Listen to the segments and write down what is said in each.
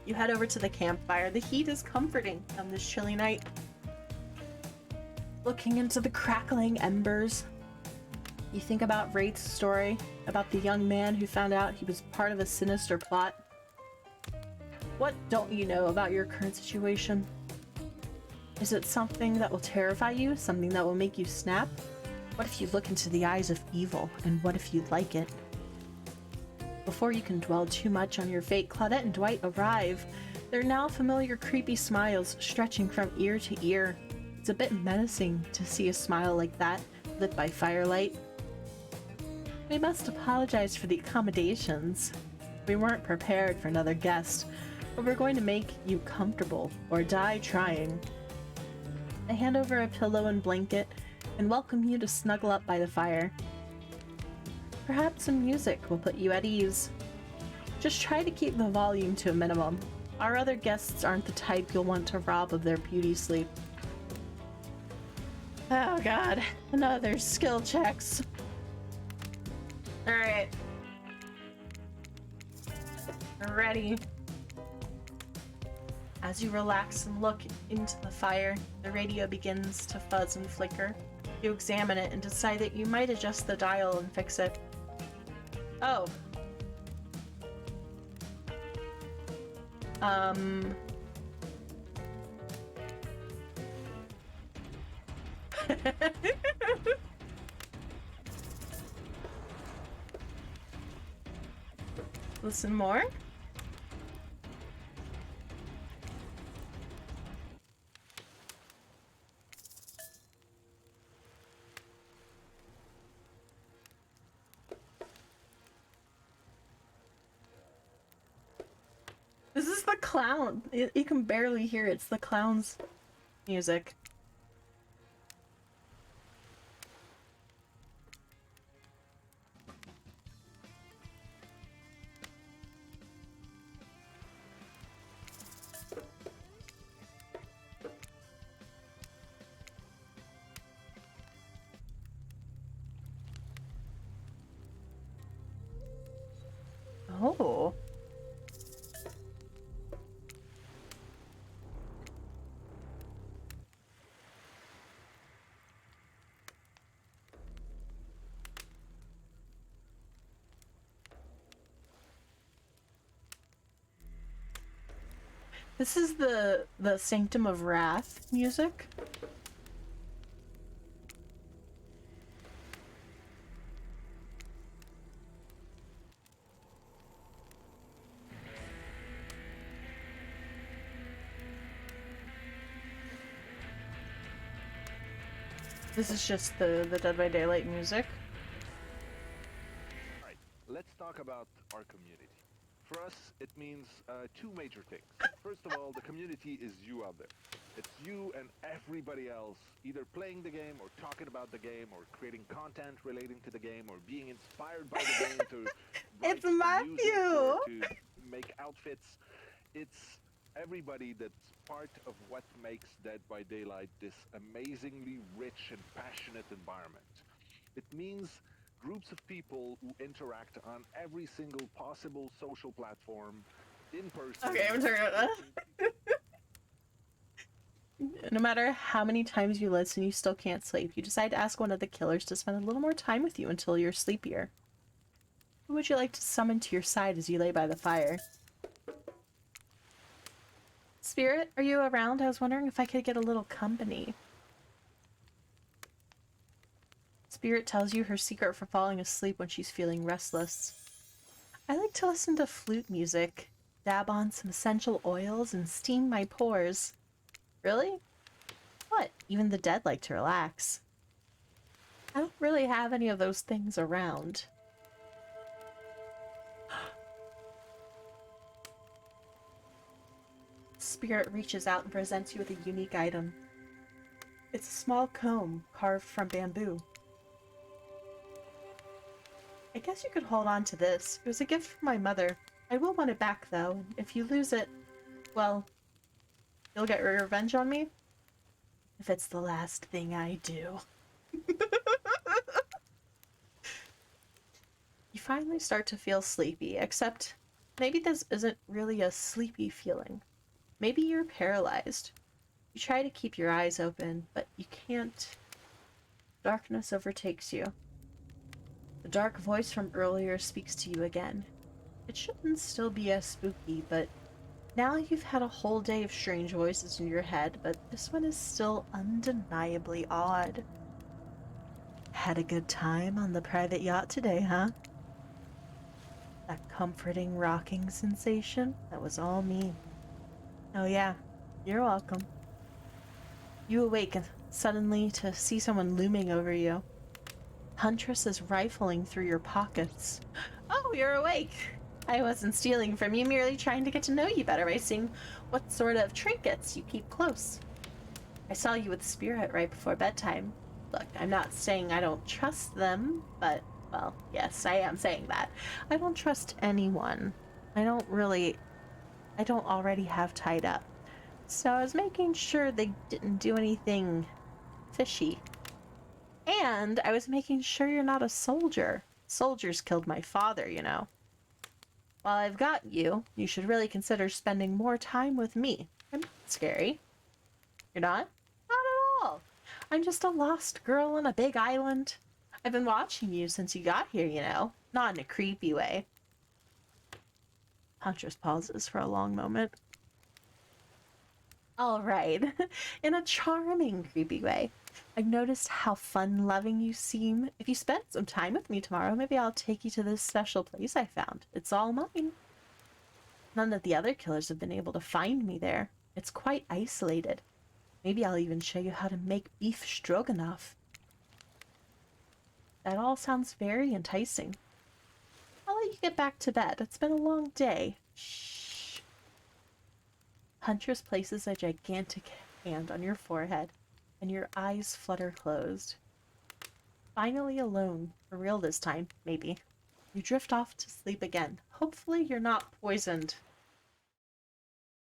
You head over to the campfire. The heat is comforting on this chilly night. Looking into the crackling embers, you think about Wraith's story, about the young man who found out he was part of a sinister plot. What don't you know about your current situation? Is it something that will terrify you? Something that will make you snap? What if you look into the eyes of evil, and what if you like it? Before you can dwell too much on your fate, Claudette and Dwight arrive. Their now familiar creepy smiles stretching from ear to ear. It's a bit menacing to see a smile like that, lit by firelight. We must apologize for the accommodations. We weren't prepared for another guest, but we're going to make you comfortable, or die trying. I hand over a pillow and blanket, and welcome you to snuggle up by the fire. Perhaps some music will put you at ease. Just try to keep the volume to a minimum. Our other guests aren't the type you'll want to rob of their beauty sleep. Oh god, another skill checks. Alright. Ready. As you relax and look into the fire, the radio begins to fuzz and flicker. You examine it and decide that you might adjust the dial and fix it. Oh. Listen more. This is the clown. You can barely hear it. It's the clown's music. Oh. This is the Sanctum of Wrath music. This is just the Dead by Daylight music. Alright, let's talk about our community. For us, it means two major things. First of all, the community is you out there. It's you and everybody else, either playing the game or talking about the game or creating content relating to the game or being inspired by the game to write It's Matthew! music or to make outfits. It's everybody that's part of what makes Dead by Daylight this amazingly rich and passionate environment. It means groups of people who interact on every single possible social platform, in person. Okay, I'm turning it up. No matter how many times you listen, you still can't sleep. You decide to ask one of the killers to spend a little more time with you until you're sleepier. Who would you like to summon to your side as you lay by the fire? Spirit, are you around? I was wondering if I could get a little company. Spirit tells you her secret for falling asleep when she's feeling restless. I like to listen to flute music, dab on some essential oils, and steam my pores. Really? What? Even the dead like to relax. I don't really have any of those things around. Spirit reaches out and presents you with a unique item. It's a small comb carved from bamboo. I guess you could hold on to this. It was a gift from my mother. I will want it back, though. If you lose it, well, you'll get revenge on me? If it's the last thing I do. You finally start to feel sleepy, except maybe this isn't really a sleepy feeling. Maybe you're paralyzed. You try to keep your eyes open, but you can't. Darkness overtakes you. The dark voice from earlier speaks to you again. It shouldn't still be as spooky, but now you've had a whole day of strange voices in your head, but this one is still undeniably odd. Had a good time on the private yacht today, huh? That comforting rocking sensation, that was all me. Oh yeah, you're welcome. You awaken suddenly to see someone looming over you. Huntress is rifling through your pockets. Oh, you're awake! I wasn't stealing from you, merely trying to get to know you better by seeing what sort of trinkets you keep close. I saw you with Spirit right before bedtime. Look, I'm not saying I don't trust them, but, well, yes, I am saying that. I don't trust anyone. I don't already have tied up. So I was making sure they didn't do anything fishy. And I was making sure you're not a soldier. Soldiers killed my father, you know. While I've got you, you should really consider spending more time with me. I'm not scary. You're not? Not at all. I'm just a lost girl on a big island. I've been watching you since you got here, you know. Not in a creepy way. Huntress pauses for a long moment. All right. In a charming, creepy way. I've noticed how fun-loving you seem. If you spend some time with me tomorrow, maybe I'll take you to this special place I found. It's all mine. None of the other killers have been able to find me there. It's quite isolated. Maybe I'll even show you how to make beef stroganoff. That all sounds very enticing. I'll let you get back to bed. It's been a long day. Shh. Huntress places a gigantic hand on your forehead, and your eyes flutter closed. Finally alone, for real this time, maybe. You drift off to sleep again. Hopefully you're not poisoned.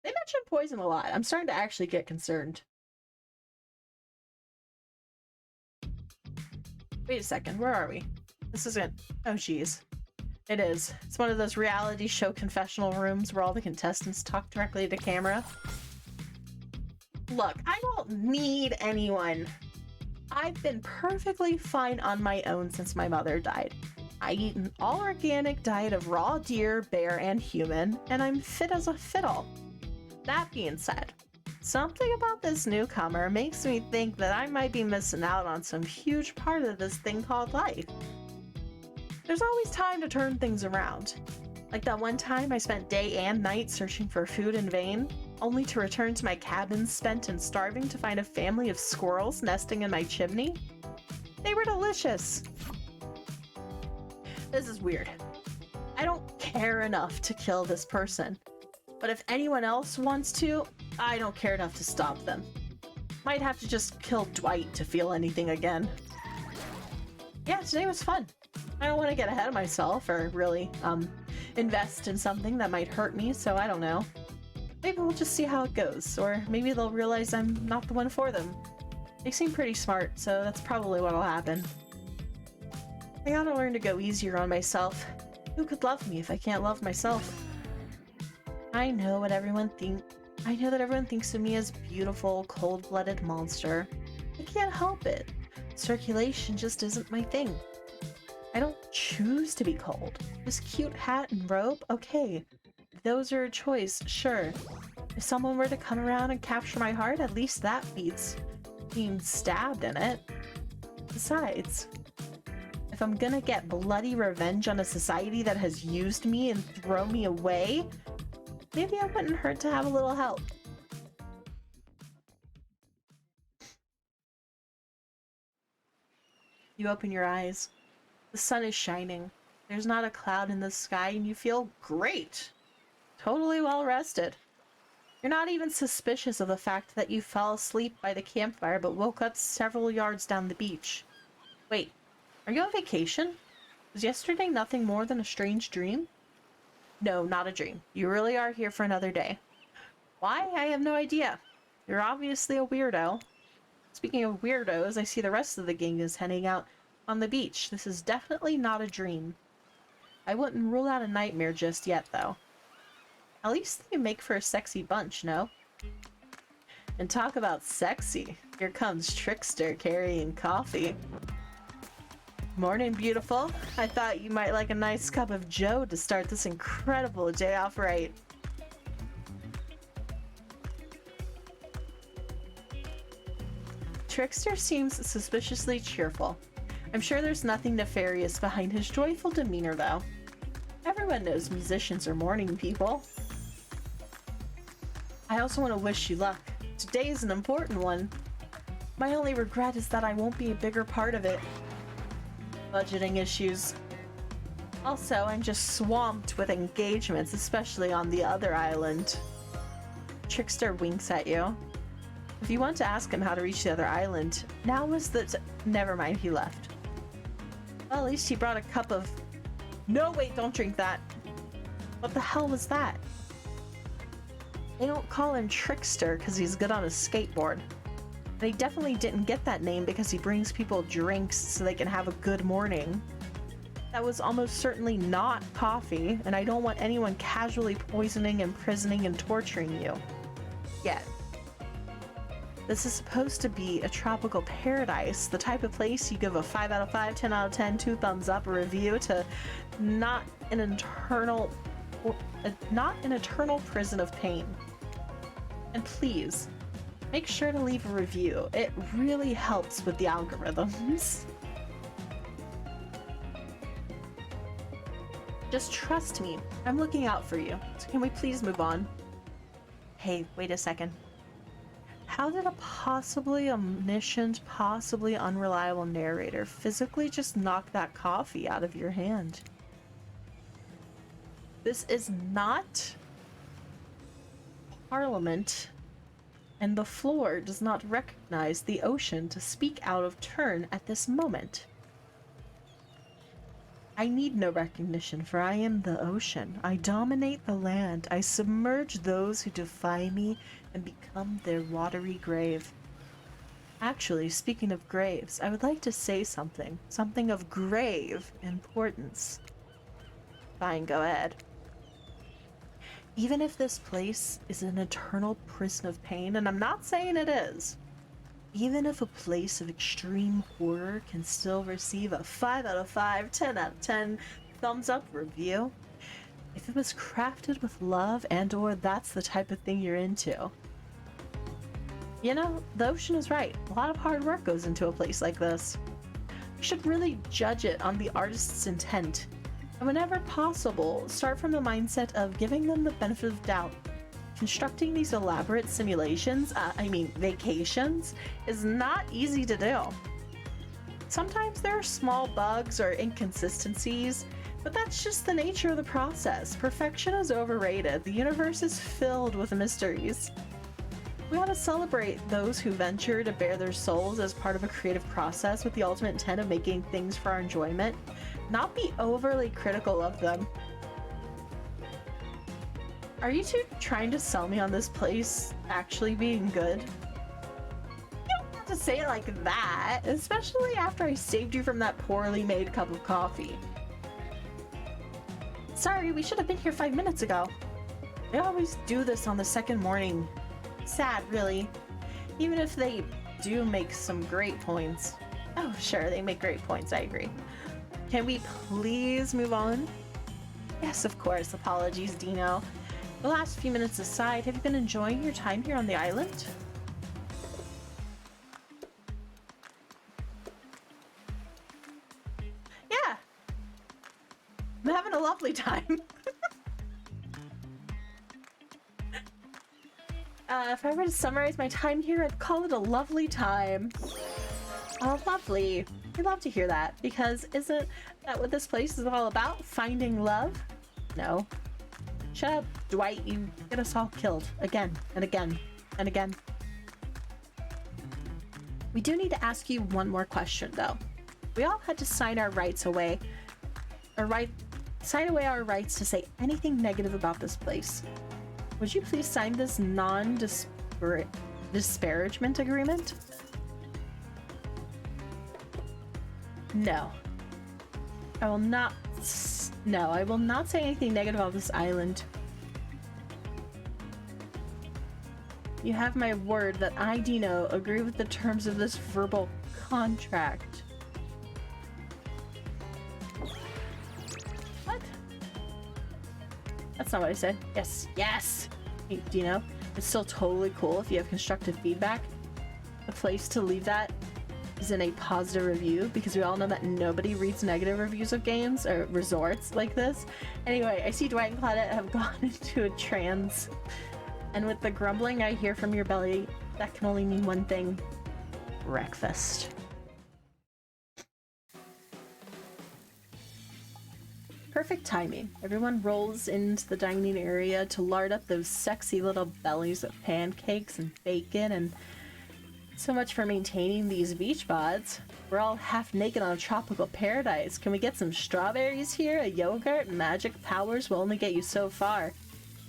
They mention poison a lot. I'm starting to actually get concerned. Wait a second, where are we? This isn't... Oh, jeez. It is. It's one of those reality show confessional rooms where all the contestants talk directly to camera. Look, I don't need anyone. I've been perfectly fine on my own since my mother died. I eat an all-organic diet of raw deer, bear, and human, and I'm fit as a fiddle. That being said, something about this newcomer makes me think that I might be missing out on some huge part of this thing called life. There's always time to turn things around. Like that one time I spent day and night searching for food in vain, only to return to my cabin spent and starving to find a family of squirrels nesting in my chimney. They were delicious. This is weird. I don't care enough to kill this person, but if anyone else wants to, I don't care enough to stop them. Might have to just kill Dwight to feel anything again. Yeah, today was fun. I don't want to get ahead of myself or really, invest in something that might hurt me, so I don't know. Maybe we'll just see how it goes, or maybe they'll realize I'm not the one for them. They seem pretty smart, so that's probably what'll happen. I gotta learn to go easier on myself. Who could love me if I can't love myself? I know that everyone thinks of me as beautiful, cold-blooded monster. I can't help it. Circulation just isn't my thing. I don't choose to be cold. This cute hat and robe, okay. If those are a choice, sure. If someone were to come around and capture my heart, at least that beats being stabbed in it. Besides, if I'm gonna get bloody revenge on a society that has used me and thrown me away, maybe it wouldn't hurt to have a little help. You open your eyes. The sun is shining. There's not a cloud in the sky and you feel great. Totally well rested. You're not even suspicious of the fact that you fell asleep by the campfire but woke up several yards down the beach. Wait, are you on vacation? Was yesterday nothing more than a strange dream? No, not a dream. You really are here for another day. Why? I have no idea. You're obviously a weirdo. Speaking of weirdos, I see the rest of the gang is heading out on the beach. This is definitely not a dream. I wouldn't rule out a nightmare just yet, though. At least they make for a sexy bunch, no? And talk about sexy. Here comes Trickster carrying coffee. Morning, beautiful. I thought you might like a nice cup of joe to start this incredible day off right. Trickster seems suspiciously cheerful. I'm sure there's nothing nefarious behind his joyful demeanor, though. Everyone knows musicians are morning people. I also want to wish you luck. Today is an important one. My only regret is that I won't be a bigger part of it. Budgeting issues. Also, I'm just swamped with engagements, especially on the other island. Trickster winks at you. If you want to ask him how to reach the other island, now is the never mind, he left. Well, at least he brought a cup of... No, wait, don't drink that. What the hell was that? They don't call him Trickster because he's good on a skateboard. And he definitely didn't get that name because he brings people drinks so they can have a good morning. That was almost certainly not coffee, and I don't want anyone casually poisoning, imprisoning, and torturing you. Yet. This is supposed to be a tropical paradise, the type of place you give a 5 out of 5, 10 out of 10, 2 thumbs up, a review to not an eternal prison of pain. And please, make sure to leave a review. It really helps with the algorithms. Just trust me. I'm looking out for you. So can we please move on? Hey, wait a second. How did a possibly omniscient, possibly unreliable narrator physically just knock that coffee out of your hand? This is not Parliament, and the floor does not recognize the ocean to speak out of turn at this moment. I need no recognition, for I am the ocean. I dominate the land. I submerge those who defy me and become their watery grave. Actually, speaking of graves, I would like to say something of grave importance. Fine, go ahead. Even if this place is an eternal prison of pain, and I'm not saying it is, even if a place of extreme horror can still receive a 5 out of 5, 10 out of 10 thumbs up review, if it was crafted with love and/or that's the type of thing you're into. You know, the ocean is right. A lot of hard work goes into a place like this. You should really judge it on the artist's intent. And whenever possible, start from the mindset of giving them the benefit of doubt. Constructing these elaborate simulations, vacations, is not easy to do. Sometimes there are small bugs or inconsistencies, but that's just the nature of the process. Perfection is overrated. The universe is filled with mysteries. We want to celebrate those who venture to bare their souls as part of a creative process with the ultimate intent of making things for our enjoyment, not be overly critical of them. Are you two trying to sell me on this place actually being good? You don't have to say it like that, especially after I saved you from that poorly made cup of coffee. Sorry, we should have been here 5 minutes ago. They always do this on the second morning. Sad, really. Even if they do make some great points. Oh, sure, they make great points, I agree. Can we please move on? Yes, of course. Apologies, Dino. The last few minutes aside, have you been enjoying your time here on the island? Yeah. I'm having a lovely time. If I were to summarize my time here, I'd call it a lovely time. Oh, lovely. We love to hear that, because isn't that what this place is all about? Finding love? No. Shut up, Dwight. You get us all killed. Again, and again, and again. We do need to ask you one more question, though. We all had to sign our rights away. Sign away our rights to say anything negative about this place. Would you please sign this non-disparagement agreement? No. I will not say anything negative about this island. You have my word that I, Dino, agree with the terms of this verbal contract. What? That's not what I said. Yes, yes! Hey, Dino, it's still totally cool if you have constructive feedback. The place to leave that is in a positive review, because we all know that nobody reads negative reviews of games or resorts like this. Anyway, I see Dwight and Claudette have gone into a trance. And with the grumbling I hear from your belly, that can only mean one thing. Breakfast. Perfect timing. Everyone rolls into the dining area to lard up those sexy little bellies with pancakes and bacon, and so much for maintaining these beach bods. We're all half naked on a tropical paradise. Can we get some strawberries here? A yogurt? Magic powers will only get you so far.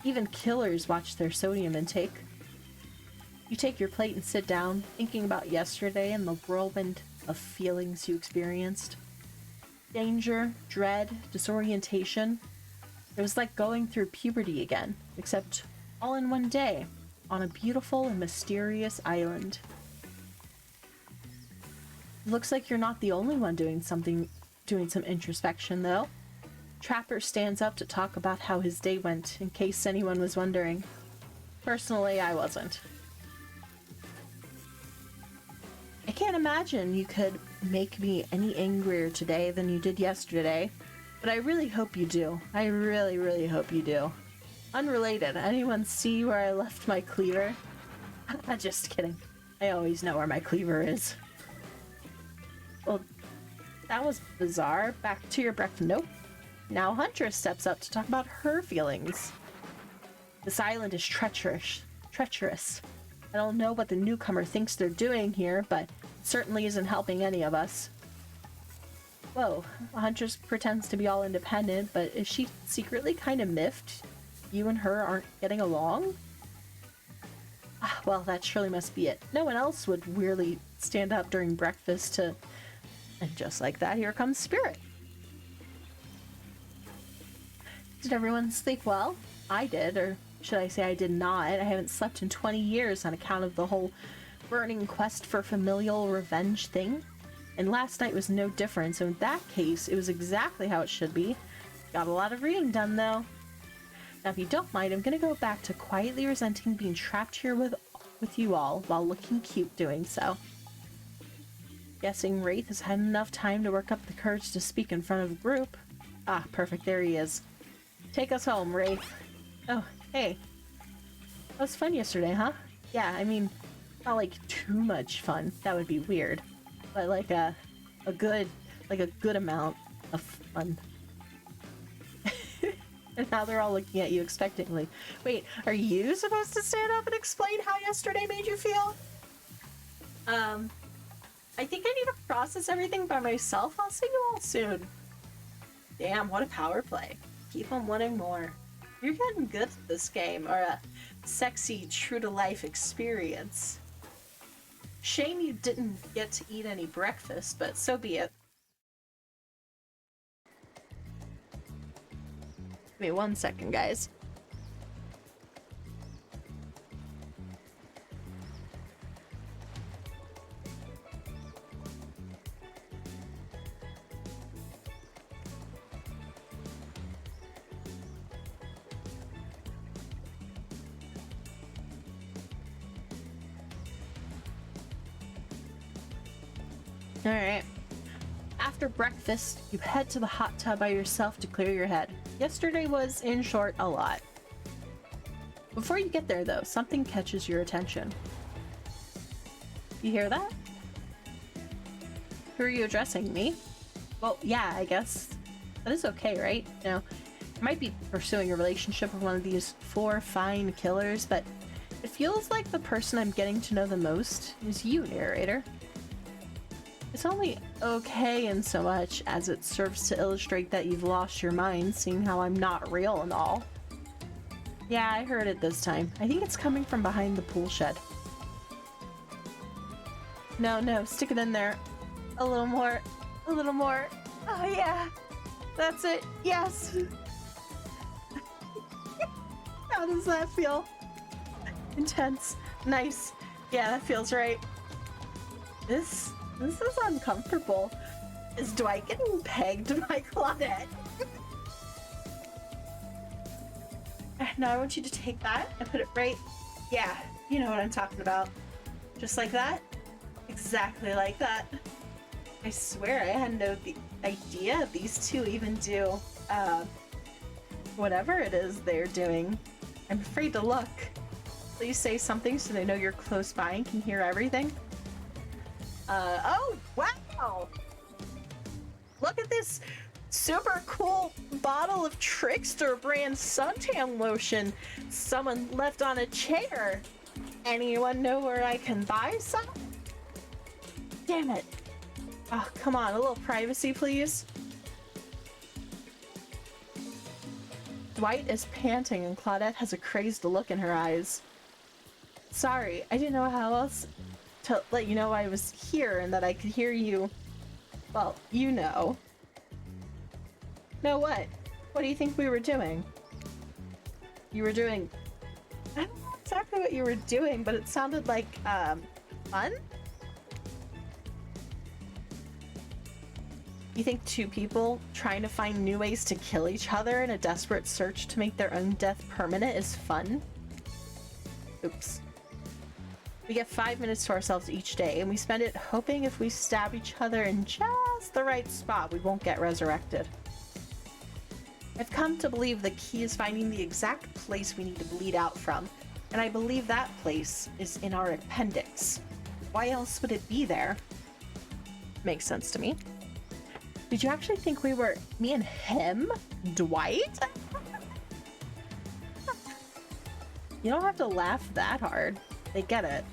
Even killers watch their sodium intake. You take your plate and sit down, thinking about yesterday and the whirlwind of feelings you experienced. Danger, dread, disorientation. It was like going through puberty again, except all in one day, on a beautiful and mysterious island. Looks like you're not the only one doing some introspection, though. Trapper stands up to talk about how his day went, in case anyone was wondering. Personally, I wasn't. I can't imagine you could make me any angrier today than you did yesterday, but I really hope you do. I really, really hope you do. Unrelated, anyone see where I left my cleaver? Just kidding. I always know where my cleaver is. Well, that was bizarre. Back to your breakfast. Nope. Now Huntress steps up to talk about her feelings. This island is treacherous. I don't know what the newcomer thinks they're doing here, but it certainly isn't helping any of us. Whoa, Huntress pretends to be all independent, but is she secretly kind of miffed you and her aren't getting along? Well, that surely must be it. No one else would weirdly stand up during breakfast to... And just like that, here comes Spirit. Did everyone sleep well? I did, or should I say I did not. I haven't slept in 20 years on account of the whole burning quest for familial revenge thing. And last night was no different, so in that case, it was exactly how it should be. Got a lot of reading done, though. Now, if you don't mind, I'm gonna go back to quietly resenting being trapped here with you all while looking cute doing so. Guessing Wraith has had enough time to work up the courage to speak in front of a group. Ah, perfect, there he is. Take us home, Wraith. Oh, hey. That was fun yesterday, huh? Yeah, I mean, not like too much fun. That would be weird. But like a good amount of fun. And now they're all looking at you expectantly. Wait, are you supposed to stand up and explain how yesterday made you feel? I think I need to process everything by myself. I'll see you all soon. Damn, what a power play. Keep on wanting more. You're getting good at this game, or a sexy, true-to-life experience. Shame you didn't get to eat any breakfast, but so be it. Give me 1 second, guys. Alright. After breakfast, you head to the hot tub by yourself to clear your head. Yesterday was, in short, a lot. Before you get there, though, something catches your attention. You hear that? Who are you addressing? Me? Well, yeah, I guess. That is okay, right? You know, I might be pursuing a relationship with one of these 4 fine killers, but it feels like the person I'm getting to know the most is you, narrator. It's only okay in so much as it serves to illustrate that you've lost your mind, seeing how I'm not real and all. Yeah, I heard it this time. I think it's coming from behind the pool shed. No, stick it in there. A little more. A little more. Oh yeah! That's it. Yes! How does that feel? Intense. Nice. Yeah, that feels right. This is uncomfortable. Is Dwight getting pegged by Claudette? Now I want you to take that and put it right. Yeah, you know what I'm talking about. Just like that? Exactly like that. I swear I had no idea these two even do whatever it is they're doing. I'm afraid to look. Please say something so they know you're close by and can hear everything. Oh, wow! Look at this super cool bottle of Trickster brand suntan lotion someone left on a chair. Anyone know where I can buy some? Damn it. Oh, come on, a little privacy, please. Dwight is panting and Claudette has a crazed look in her eyes. Sorry, I didn't know how else to let you know I was here and that I could hear you. Well, you know. Know what? What do you think we were doing? You were doing... I don't know exactly what you were doing, but it sounded like, fun? You think two people trying to find new ways to kill each other in a desperate search to make their own death permanent is fun? Oops. We get 5 minutes to ourselves each day, and we spend it hoping if we stab each other in just the right spot, we won't get resurrected. I've come to believe the key is finding the exact place we need to bleed out from, and I believe that place is in our appendix. Why else would it be there? Makes sense to me. Did you actually think we were me and him? Dwight? You don't have to laugh that hard. They get it.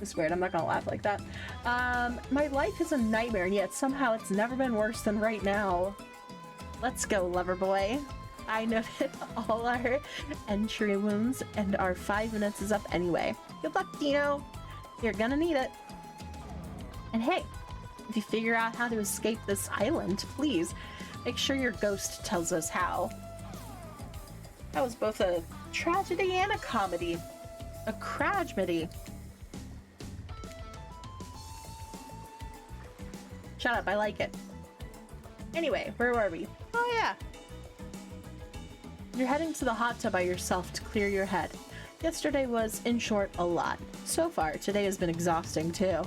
It's weird, I'm not gonna laugh like that. My life is a nightmare, and yet somehow it's never been worse than right now. Let's go, lover boy. I noted all our entry wounds, and our 5 minutes is up anyway. Good luck, Dino. You're gonna need it. And hey, if you figure out how to escape this island, please make sure your ghost tells us how. That was both a tragedy and a comedy. A cragmedy. Shut up, I like it. Anyway, where were we? Oh yeah. You're heading to the hot tub by yourself to clear your head. Yesterday was, in short, a lot. So far, today has been exhausting too.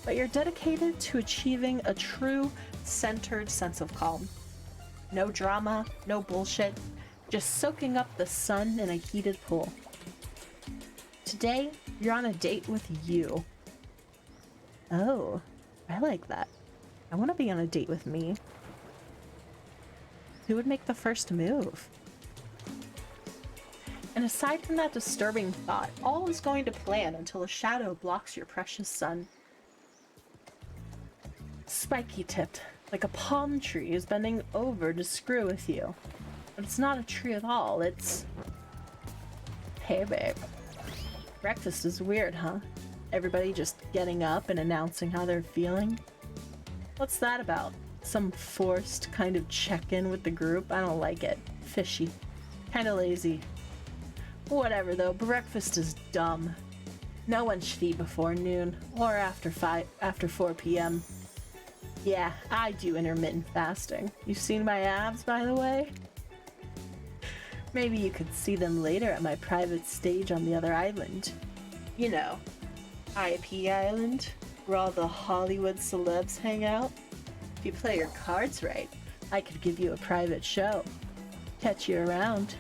But you're dedicated to achieving a true, centered sense of calm. No drama, no bullshit, just soaking up the sun in a heated pool. Today, you're on a date with you. Oh, I like that. I want to be on a date with me. Who would make the first move? And aside from that disturbing thought, all is going to plan until a shadow blocks your precious sun. Spiky-tipped, like a palm tree is bending over to screw with you. But it's not a tree at all, it's... Hey babe. Breakfast is weird, huh? Everybody just getting up and announcing how they're feeling? What's that about? Some forced kind of check-in with the group? I don't like it. Fishy. Kinda lazy. Whatever though, breakfast is dumb. No one should eat before noon, or after 4 p.m. Yeah, I do intermittent fasting. You've seen my abs, by the way? Maybe you could see them later at my private stage on the other island. You know, IP Island, where all the Hollywood celebs hang out. If you play your cards right, I could give you a private show. Catch you around.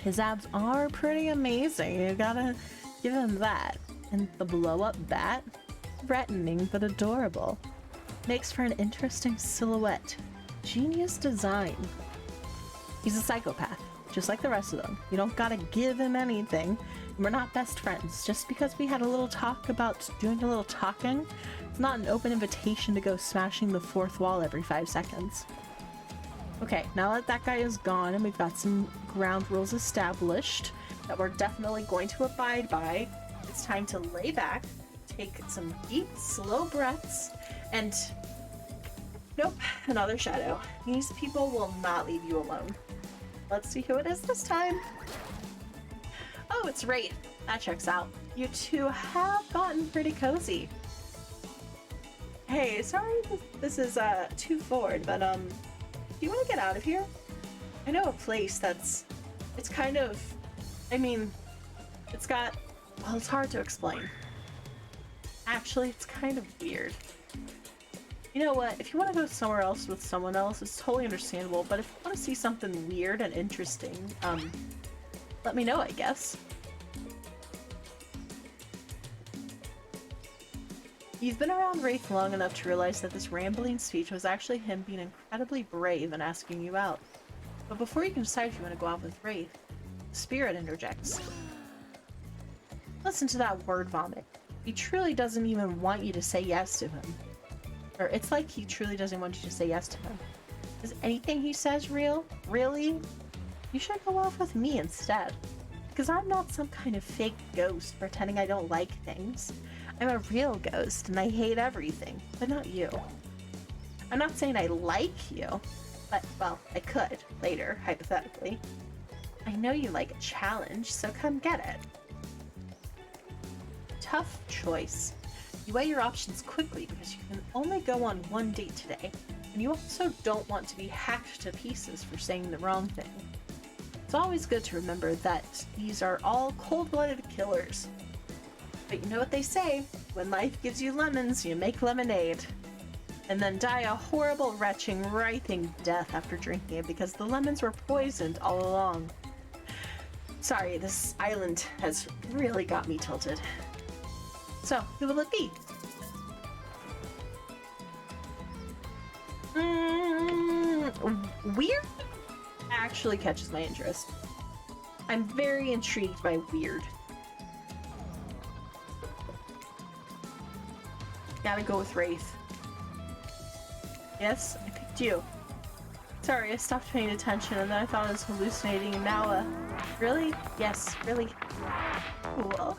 His abs are pretty amazing, you gotta give him that. And the blow-up bat? Threatening but adorable. Makes for an interesting silhouette. Genius design. He's a psychopath, just like the rest of them. You don't gotta give him anything. We're not best friends. Just because we had a little talk about doing a little talking, it's not an open invitation to go smashing the fourth wall every 5 seconds. Okay, now that that guy is gone and we've got some ground rules established that we're definitely going to abide by, it's time to lay back, take some deep, slow breaths, and... Nope, another shadow. These people will not leave you alone. Let's see who it is this time. Oh, it's Wraith. That checks out. You two have gotten pretty cozy. Hey, sorry this is too forward, but do you want to get out of here? I know a place that's... It's kind of... I mean, it's got... Well, it's hard to explain. Actually, it's kind of weird. You know what? If you want to go somewhere else with someone else, it's totally understandable, but if you want to see something weird and interesting, let me know, I guess. You've been around Wraith long enough to realize that this rambling speech was actually him being incredibly brave and asking you out. But before you can decide if you want to go out with Wraith, the spirit interjects. Listen to that word vomit. He truly doesn't even want you to say yes to him. Or it's like he truly doesn't want you to say yes to him. Is anything he says real? Really? You should go off with me instead. Because I'm not some kind of fake ghost pretending I don't like things. I'm a real ghost and I hate everything, but not you. I'm not saying I like you, but, well, I could, later, hypothetically. I know you like a challenge, so come get it. Tough choice. You weigh your options quickly because you can only go on one date today, and you also don't want to be hacked to pieces for saying the wrong thing. It's always good to remember that these are all cold-blooded killers. But you know what they say, when life gives you lemons, you make lemonade. And then die a horrible, retching, writhing death after drinking it because the lemons were poisoned all along. Sorry, this island has really got me tilted. So, who will it be? Weird actually catches my interest. I'm very intrigued by weird. Gotta go with Wraith. Yes, I picked you. Sorry, I stopped paying attention and then I thought I was hallucinating and now, really? Yes, really. Cool.